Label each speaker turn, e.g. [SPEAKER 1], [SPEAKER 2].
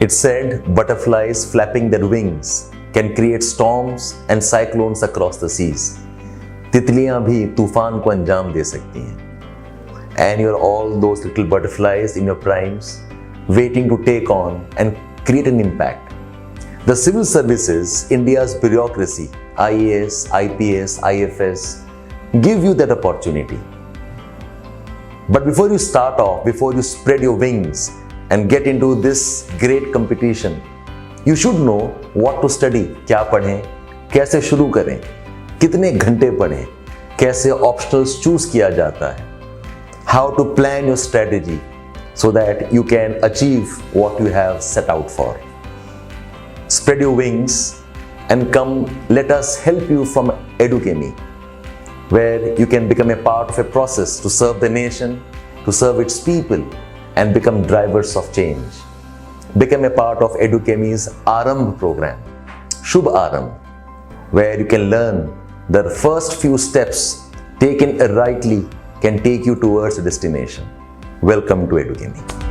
[SPEAKER 1] It said butterflies flapping their wings can create storms and cyclones across the seas. तितलियां भी तूफान को अंजाम दे सकती हैं. And you're all those little butterflies in your primes, waiting to take on and create an impact. The civil services, India's bureaucracy, IAS, IPS, IFS, give you that opportunity. But before you start off, before you spread your wings and get into this great competition, you should know what to study. क्या पढ़ें, कैसे शुरू करें, कितने घंटे पढ़ें, कैसे optionals choose किया जाता है, how to plan your strategy so that you can achieve what you have set out for. Spread your wings and come, let us help you from Edukemy, where you can become a part of a process to serve the nation, to serve its people, and become drivers of change. Become a part of Edukemy's Aarambh program, Shubh Aarambh, where you can learn the first few steps taken rightly can take you towards a destination. Welcome to Edukemy.